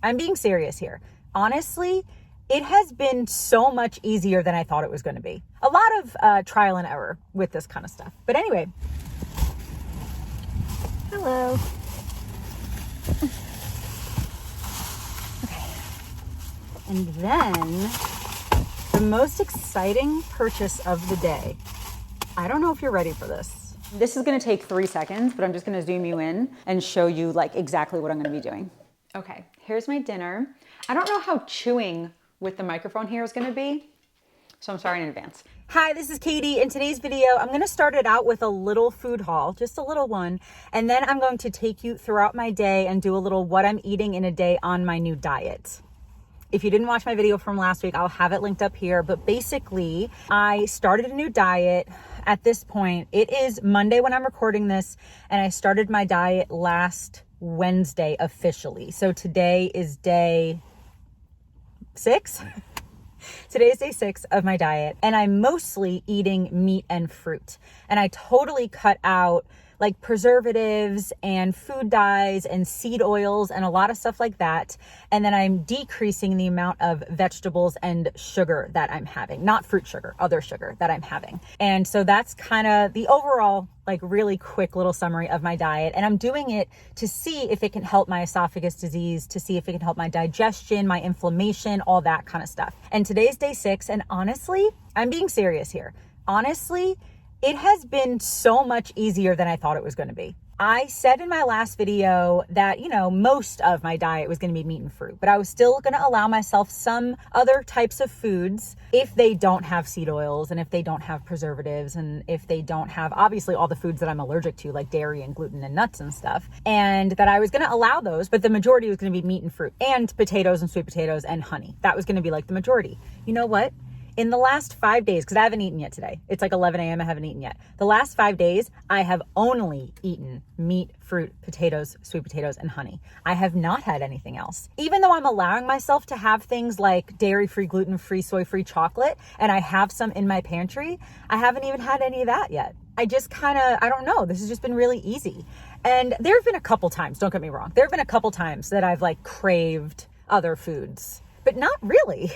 I'm being serious here. Honestly, it has been so much easier than I thought it was going to be. A lot of trial and error with this kind of stuff. But anyway, hello. Okay. And then the most exciting purchase of the day. I don't know if you're ready for this. This is going to take 3 seconds, but I'm just going to zoom you in and show you like exactly what I'm going to be doing. Okay, here's my dinner. I don't know how chewing with the microphone here is going to be, so I'm sorry in advance. Hi, this is Katie. In today's video, I'm going to start it out with a little food haul, just a little one, and then I'm going to take you throughout my day and do a little what I'm eating in a day on my new diet. If you didn't watch my video from last week, I'll have it linked up here. But basically, I started a new diet. At this point, it is Monday when I'm recording this, and I started my diet last Wednesday officially. So today is day 6. Today is day 6 of my diet, and I'm mostly eating meat and fruit. And I totally cut out like preservatives and food dyes and seed oils and a lot of stuff like that. And then I'm decreasing the amount of vegetables and sugar that I'm having, not fruit sugar, other sugar that I'm having. And so that's kind of the overall, like really quick little summary of my diet. And I'm doing it to see if it can help my esophagus disease, to see if it can help my digestion, my inflammation, all that kind of stuff. And today's day 6. And honestly, I'm being serious here. Honestly, it has been so much easier than I thought it was going to be. I said in my last video that, most of my diet was going to be meat and fruit, but I was still going to allow myself some other types of foods if they don't have seed oils and if they don't have preservatives and if they don't have obviously all the foods that I'm allergic to, like dairy and gluten and nuts and stuff, and that I was going to allow those, but the majority was going to be meat and fruit and potatoes and sweet potatoes and honey. That was going to be like the majority. You know what? In the last 5 days, because I haven't eaten yet today, it's like 11 a.m. I haven't eaten yet. The last 5 days, I have only eaten meat, fruit, potatoes, sweet potatoes, and honey. I have not had anything else. Even though I'm allowing myself to have things like dairy-free, gluten-free, soy-free chocolate, and I have some in my pantry, I haven't even had any of that yet. I just I don't know, this has just been really easy. And there have been a couple times, don't get me wrong, there have been a couple times that I've like craved other foods, but not really.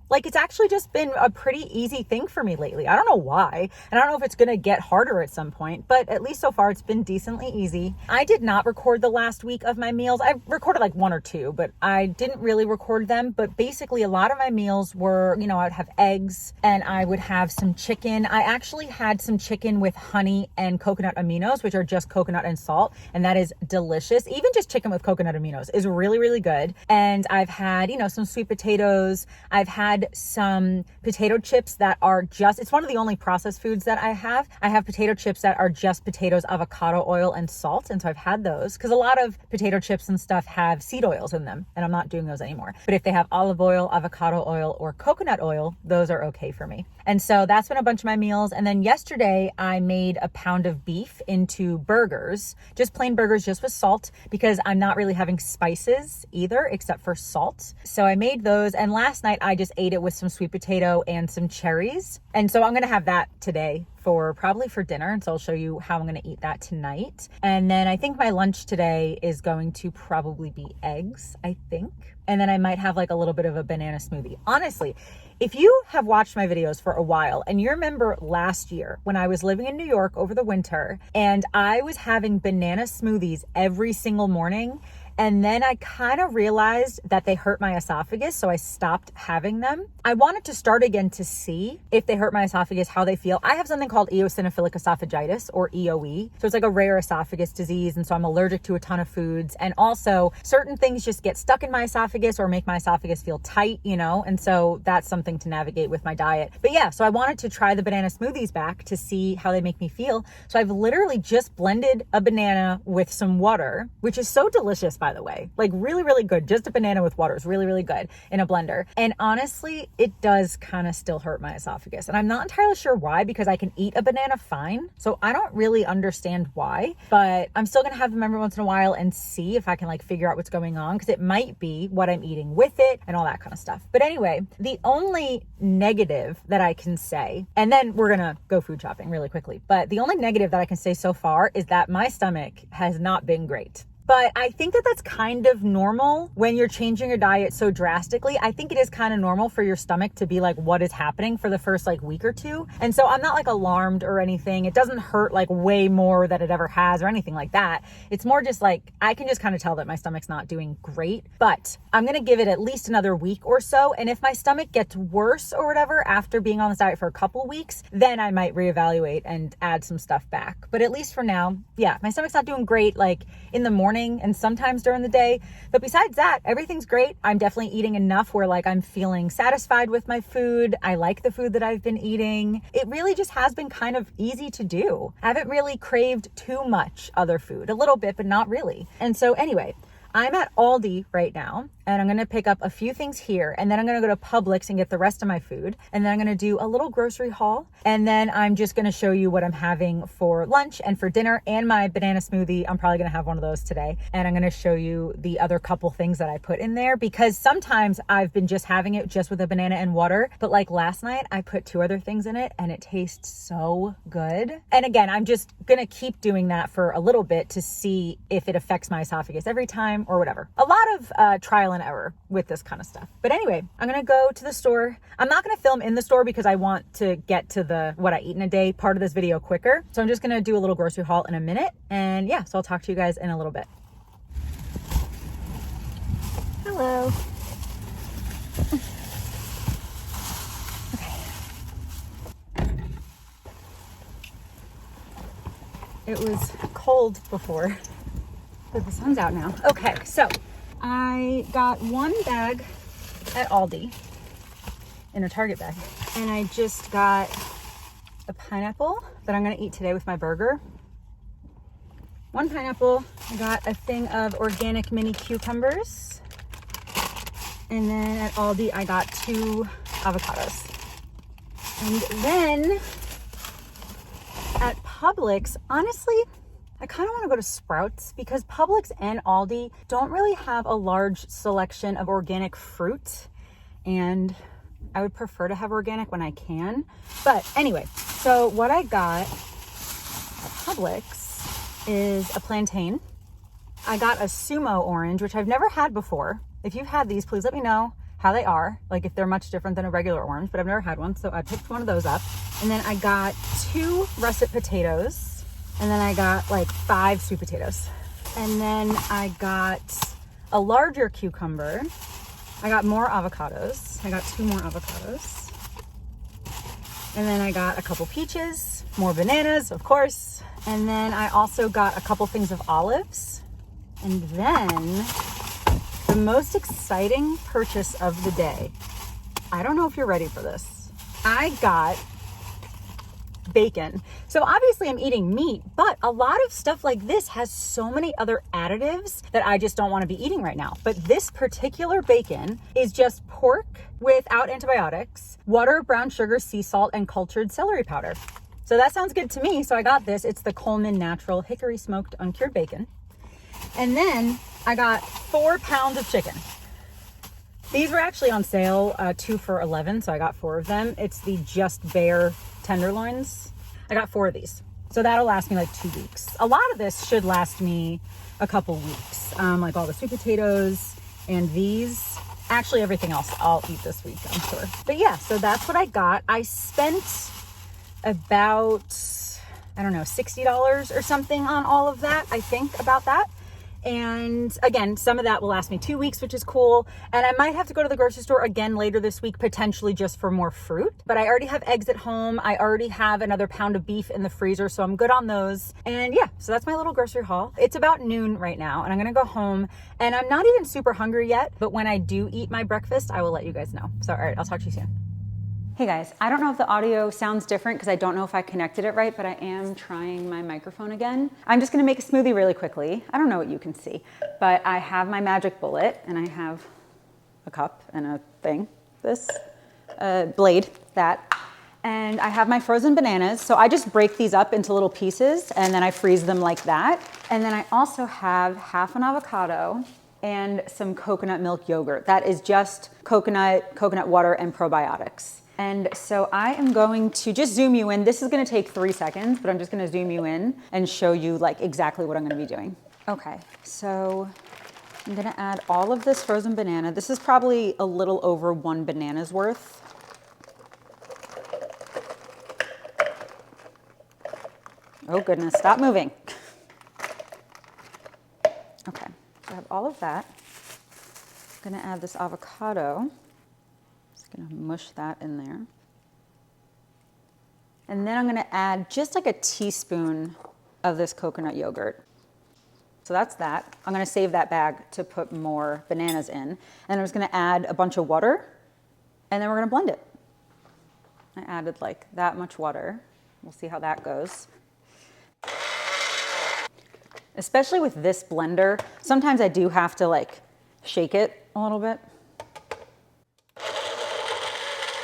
Like, it's actually just been a pretty easy thing for me lately. I don't know why. And I don't know if it's going to get harder at some point, but at least so far it's been decently easy. I did not record the last week of my meals. I recorded like 1 or 2, but I didn't really record them. But basically a lot of my meals were, I would have eggs and I would have some chicken. I actually had some chicken with honey and coconut aminos, which are just coconut and salt. And that is delicious. Even just chicken with coconut aminos is really, really good. And I've had, some sweet potatoes. I've had some potato chips that are it's one of the only processed foods that I have. I have potato chips that are just potatoes, avocado oil, and salt. And so I've had those because a lot of potato chips and stuff have seed oils in them, and I'm not doing those anymore. But if they have olive oil, avocado oil, or coconut oil, those are okay for me. And so that's been a bunch of my meals. And then yesterday I made a pound of beef into burgers, just plain burgers, just with salt, because I'm not really having spices either, except for salt. So I made those. And last night I just ate it with some sweet potato and some cherries. And so I'm going to have that today probably for dinner. And so I'll show you how I'm going to eat that tonight. And then I think my lunch today is going to probably be eggs, I think. And then I might have like a little bit of a banana smoothie. Honestly, if you have watched my videos for a while and you remember last year when I was living in New York over the winter and I was having banana smoothies every single morning, and then I kind of realized that they hurt my esophagus, so I stopped having them. I wanted to start again to see if they hurt my esophagus, how they feel. I have something called eosinophilic esophagitis, or EOE. So it's like a rare esophagus disease, and so I'm allergic to a ton of foods. And also, certain things just get stuck in my esophagus or make my esophagus feel tight, and so that's something to navigate with my diet. But yeah, so I wanted to try the banana smoothies back to see how they make me feel. So I've literally just blended a banana with some water, which is so delicious, by the way, like really, really good. Just a banana with water is really, really good in a blender. And honestly, it does kind of still hurt my esophagus. And I'm not entirely sure why, because I can eat a banana fine. So I don't really understand why, but I'm still going to have them every once in a while and see if I can like figure out what's going on, because it might be what I'm eating with it and all that kind of stuff. But anyway, the only negative that I can say, and then we're going to go food shopping really quickly, but the only negative that I can say so far is that my stomach has not been great. But I think that that's kind of normal when you're changing your diet so drastically. I think it is kind of normal for your stomach to be like, what is happening for the first like week or two. And so I'm not like alarmed or anything. It doesn't hurt like way more than it ever has or anything like that. It's more just like, I can just kind of tell that my stomach's not doing great, but I'm going to give it at least another week or so. And if my stomach gets worse or whatever after being on this diet for a couple weeks, then I might reevaluate and add some stuff back. But at least for now, yeah, my stomach's not doing great like in the morning and sometimes during the day. But besides that, everything's great. I'm definitely eating enough where like I'm feeling satisfied with my food. I like the food that I've been eating. It really just has been kind of easy to do. I haven't really craved too much other food, a little bit, but not really. And so anyway, I'm at Aldi right now, and I'm going to pick up a few things here, and then I'm going to go to Publix and get the rest of my food, and then I'm going to do a little grocery haul, and then I'm just going to show you what I'm having for lunch and for dinner and my banana smoothie. I'm probably going to have one of those today, and I'm going to show you the other couple things that I put in there, because sometimes I've been just having it just with a banana and water, but like last night I put 2 other things in it, and it tastes so good. And again, I'm just going to keep doing that for a little bit to see if it affects my esophagus every time or whatever. A lot of trial and error with this kind of stuff. But anyway, I'm gonna go to the store. I'm not gonna film in the store because I want to get to the what I eat in a day part of this video quicker. So I'm just gonna do a little grocery haul in a minute. And yeah, so I'll talk to you guys in a little bit. Hello. Okay. It was cold before, but the sun's out now. Okay, so I got 1 bag at Aldi in a Target bag, and I just got a pineapple that I'm gonna eat today with my burger. 1 pineapple. I got a thing of organic mini cucumbers, and then at Aldi I got 2 avocados. And then at Publix, honestly, I kind of want to go to Sprouts because Publix and Aldi don't really have a large selection of organic fruit, and I would prefer to have organic when I can. But anyway, so what I got at Publix is a plantain. I got a sumo orange, which I've never had before. If you've had these, please let me know how they are, like if they're much different than a regular orange, but I've never had one, so I picked one of those up. And then I got 2 russet potatoes. And then I got like 5 sweet potatoes. And then I got a larger cucumber. I got more avocados. I got 2 more avocados. And then I got a couple peaches, more bananas, of course. And then I also got a couple things of olives. And then the most exciting purchase of the day. I don't know if you're ready for this. I got bacon. So obviously I'm eating meat, but a lot of stuff like this has so many other additives that I just don't want to be eating right now. But this particular bacon is just pork without antibiotics, water, brown sugar, sea salt, and cultured celery powder. So that sounds good to me. So I got this. It's the Coleman Natural Hickory Smoked Uncured Bacon. And then I got 4 pounds of chicken. These were actually on sale, 2 for $11, so I got 4 of them. It's the Just Bare tenderloins. I got 4 of these. So that'll last me like 2 weeks. A lot of this should last me a couple weeks. Like all the sweet potatoes and these. Actually, everything else I'll eat this week, I'm sure. But yeah, so that's what I got. I spent about, I don't know, $60 or something on all of that, I think, about that. And again, some of that will last me 2 weeks, which is cool. And I might have to go to the grocery store again later this week, potentially just for more fruit. But I already have eggs at home. I already have another pound of beef in the freezer, so I'm good on those. And yeah, so that's my little grocery haul. It's about noon right now, and I'm gonna go home. And I'm not even super hungry yet, but when I do eat my breakfast, I will let you guys know. So all right, I'll talk to you soon. Hey guys, I don't know if the audio sounds different because I don't know if I connected it right, but I am trying my microphone again. I'm just gonna make a smoothie really quickly. I don't know what you can see, but I have my magic bullet and I have a cup and a thing, this blade, that. And I have my frozen bananas. So I just break these up into little pieces and then I freeze them like that. And then I also have half an avocado and some coconut milk yogurt. That is just coconut water, and probiotics. And so I am going to just zoom you in. This is gonna take 3 seconds, but I'm just gonna zoom you in and show you like exactly what I'm gonna be doing. Okay, so I'm gonna add all of this frozen banana. This is probably a little over 1 banana's worth. Oh goodness, stop moving. Okay, so I have all of that. I'm gonna add this avocado. Just gonna mush that in there. And then I'm gonna add just like a teaspoon of this coconut yogurt. So that's that. I'm gonna save that bag to put more bananas in. And I'm just gonna add a bunch of water, and then we're gonna blend it. I added like that much water. We'll see how that goes. Especially with this blender, sometimes I do have to like shake it a little bit.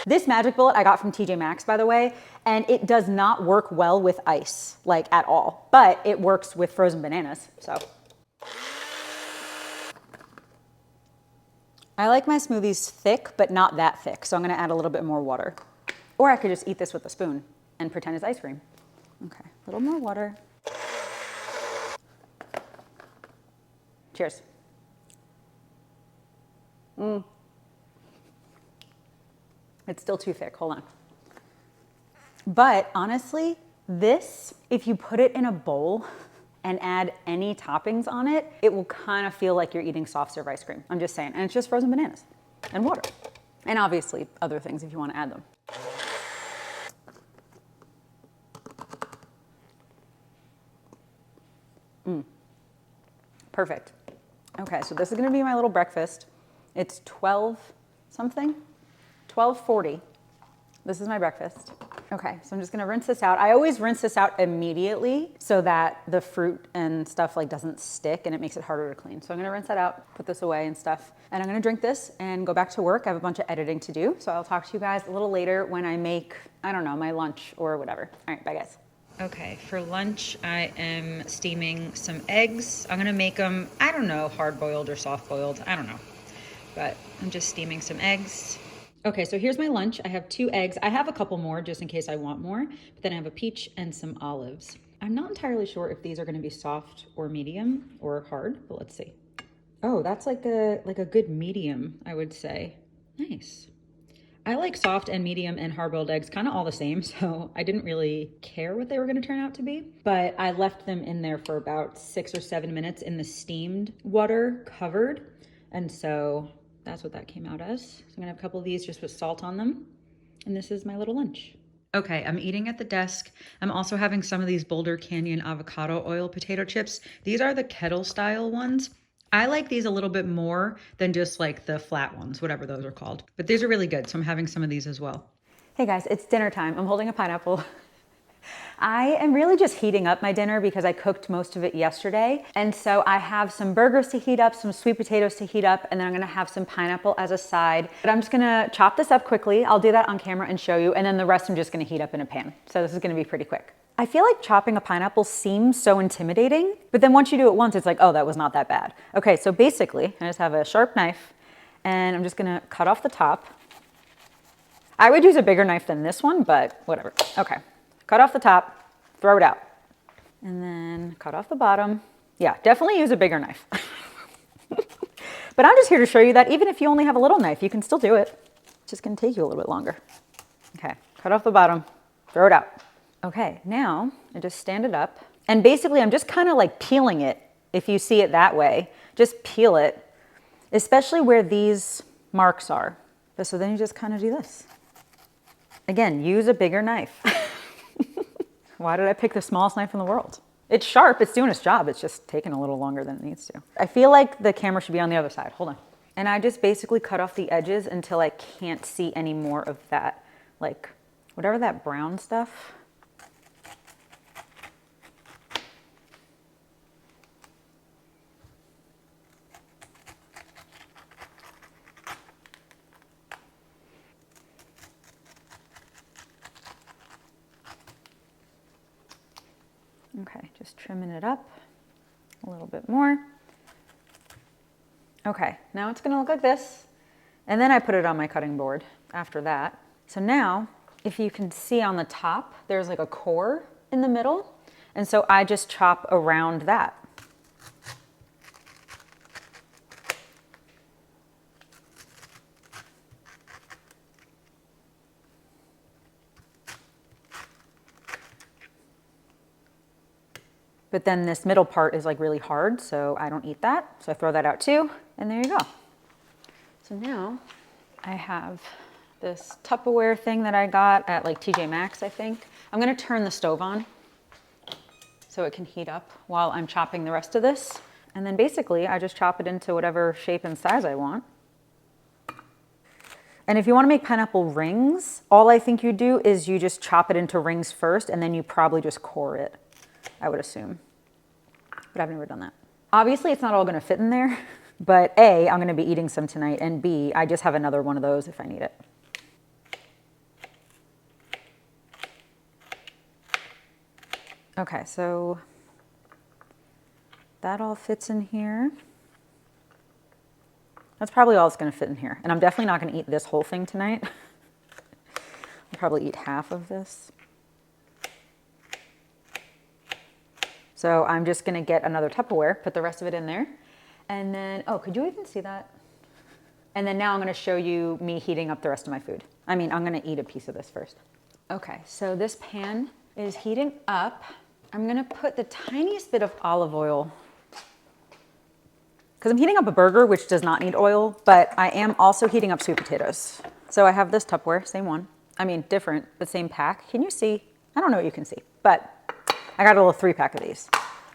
This magic bullet I got from TJ Maxx, by the way, and it does not work well with ice, like at all, but it works with frozen bananas, so. I like my smoothies thick, but not that thick, so I'm gonna add a little bit more water. Or I could just eat this with a spoon and pretend it's ice cream. Okay, a little more water. Cheers. It's still too thick, hold on. But honestly, this, if you put it in a bowl and add any toppings on it, it will kind of feel like you're eating soft serve ice cream. I'm just saying, and it's just frozen bananas and water. And obviously other things if you want to add them. Perfect. Okay, so this is gonna be my little breakfast. It's 12 something, 12:40. This is my breakfast. Okay, so I'm just gonna rinse this out. I always rinse this out immediately so that the fruit and stuff like doesn't stick and it makes it harder to clean. So I'm gonna rinse that out, put this away and stuff. And I'm gonna drink this and go back to work. I have a bunch of editing to do. So I'll talk to you guys a little later when I make, I don't know, my lunch or whatever. All right, bye guys. Okay, for lunch, I am steaming some eggs. I'm gonna make them, I don't know, hard-boiled or soft-boiled, I don't know. But I'm just steaming some eggs. Okay, so here's my lunch. I have 2 eggs. I have a couple more just in case I want more, but then I have a peach and some olives. I'm not entirely sure if these are gonna be soft or medium or hard, but let's see. Oh, that's like a good medium, I would say. Nice. I like soft and medium and hard-boiled eggs kind of all the same, so I didn't really care what they were gonna turn out to be, but I left them in there for about 6 or 7 minutes in the steamed water covered, and so that's what that came out as. So I'm gonna have a couple of these just with salt on them, and this is my little lunch. Okay, I'm eating at the desk. I'm also having some of these Boulder Canyon avocado oil potato chips. These are the kettle style ones. I like these a little bit more than just like the flat ones, whatever those are called. But these are really good, so I'm having some of these as well. Hey guys, it's dinner time. I'm holding a pineapple. I am really just heating up my dinner because I cooked most of it yesterday. And so I have some burgers to heat up, some sweet potatoes to heat up, and then I'm gonna have some pineapple as a side. But I'm just gonna chop this up quickly. I'll do that on camera and show you. And then the rest I'm just gonna heat up in a pan. So this is gonna be pretty quick. I feel like chopping a pineapple seems so intimidating, but then once you do it once, it's like, oh, that was not that bad. Okay, so basically, I just have a sharp knife and I'm just gonna cut off the top. I would use a bigger knife than this one, but whatever. Okay, cut off the top, throw it out. And then cut off the bottom. Yeah, definitely use a bigger knife. But I'm just here to show you that even if you only have a little knife, you can still do it. It's just gonna take you a little bit longer. Okay, cut off the bottom, throw it out. Okay, now I just stand it up. And basically I'm just kind of like peeling it. If you see it that way, just peel it, especially where these marks are. So then you just kind of do this. Again, use a bigger knife. Why did I pick the smallest knife in the world? It's sharp, it's doing its job. It's just taking a little longer than it needs to. I feel like the camera should be on the other side. Hold on. And I just basically cut off the edges until I can't see any more of that, like whatever that brown stuff. Okay, just trimming it up a little bit more. Okay, now it's gonna look like this. And then I put it on my cutting board after that. So now, if you can see on the top, there's like a core in the middle. And so I just chop around that. But then this middle part is like really hard, so I don't eat that. So I throw that out too, and there you go. So now I have this Tupperware thing that I got at like TJ Maxx, I think. I'm gonna turn the stove on so it can heat up while I'm chopping the rest of this. And then basically I just chop it into whatever shape and size I want. And if you want to make pineapple rings, all I think you do is you just chop it into rings first, and then you probably just core it, I would assume. But I've never done that. Obviously it's not all gonna fit in there, but A, I'm gonna be eating some tonight, and B, I just have another one of those if I need it. Okay, so that all fits in here. That's probably all it's gonna fit in here. And I'm definitely not gonna eat this whole thing tonight. I'll probably eat half of this. So I'm just gonna get another Tupperware, put the rest of it in there. And then, oh, could you even see that? And then now I'm gonna show you me heating up the rest of my food. I mean, I'm gonna eat a piece of this first. Okay, so this pan is heating up. I'm gonna put the tiniest bit of olive oil, because I'm heating up a burger, which does not need oil, but I am also heating up sweet potatoes. So I have this Tupperware, same one. I mean, different, but same pack. Can you see? I don't know what you can see, but I got a little 3-pack of these.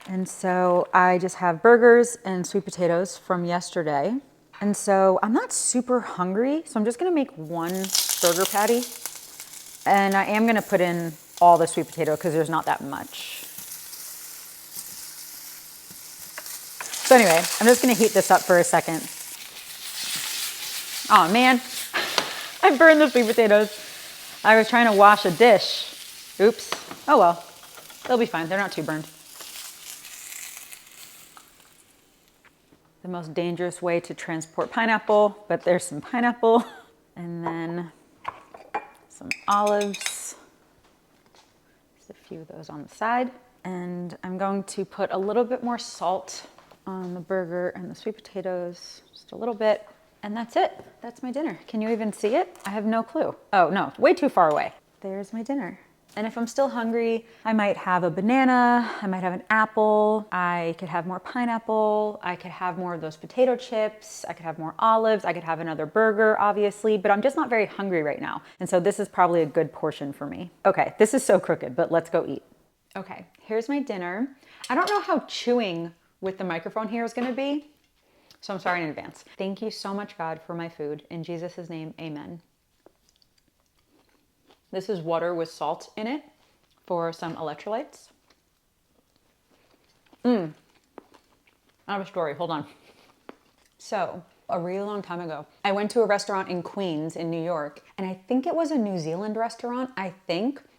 And so I just have burgers and sweet potatoes from yesterday. And so I'm not super hungry, so I'm just gonna make one burger patty. And I am gonna put in all the sweet potato because there's not that much. So anyway, I'm just gonna heat this up for a second. Oh man, I burned the sweet potatoes. I was trying to wash a dish. Oops, oh well, they'll be fine, they're not too burned. The most dangerous way to transport pineapple, but there's some pineapple. And then some olives. Just a few of those on the side. And I'm going to put a little bit more salt on the burger and the sweet potatoes, just a little bit. And that's it, that's my dinner. Can you even see it? I have no clue. Oh no, way too far away. There's my dinner. And if I'm still hungry, I might have a banana, I might have an apple, I could have more pineapple, I could have more of those potato chips, I could have more olives, I could have another burger, obviously, but I'm just not very hungry right now. And so this is probably a good portion for me. Okay, this is so crooked, but let's go eat. Okay, here's my dinner. I don't know how chewing with the microphone here is gonna be, so I'm sorry in advance. Thank you so much, God, for my food. In Jesus' name, amen. This is water with salt in it for some electrolytes. I have a story, hold on. So, a really long time ago, I went to a restaurant in Queens in New York, and I think it was a New Zealand restaurant,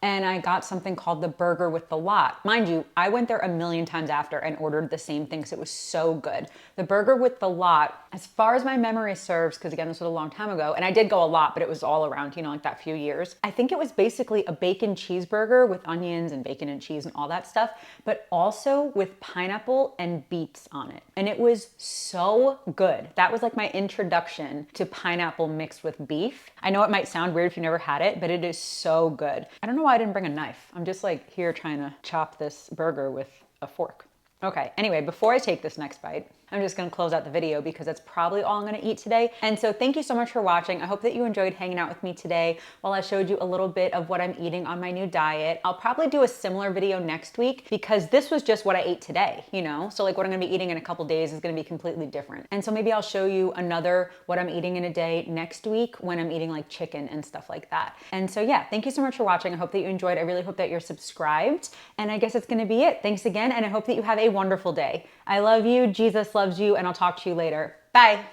and I got something called the burger with the lot. Mind you, I went there a million times after and ordered the same thing because it was so good. The burger with the lot, as far as my memory serves, because again, this was a long time ago, and I did go a lot, but it was all around, you know, like that few years. I think it was basically a bacon cheeseburger with onions and bacon and cheese and all that stuff, but also with pineapple and beets on it. And it was so good. That was like my introduction to pineapple mixed with beef. I know it might sound weird if you never had it, but it is so good. I don't know why I didn't bring a knife. I'm just like here trying to chop this burger with a fork. Okay, anyway, before I take this next bite, I'm just gonna close out the video because that's probably all I'm gonna eat today. And so thank you so much for watching. I hope that you enjoyed hanging out with me today while I showed you a little bit of what I'm eating on my new diet. I'll probably do a similar video next week because this was just what I ate today, you know? So like what I'm gonna be eating in a couple days is gonna be completely different. And so maybe I'll show you another what I'm eating in a day next week when I'm eating like chicken and stuff like that. And so yeah, thank you so much for watching. I hope that you enjoyed. I really hope that you're subscribed. And I guess it's gonna be it. Thanks again, and I hope that you have a wonderful day. I love you, Jesus loves you, and I'll talk to you later. Bye.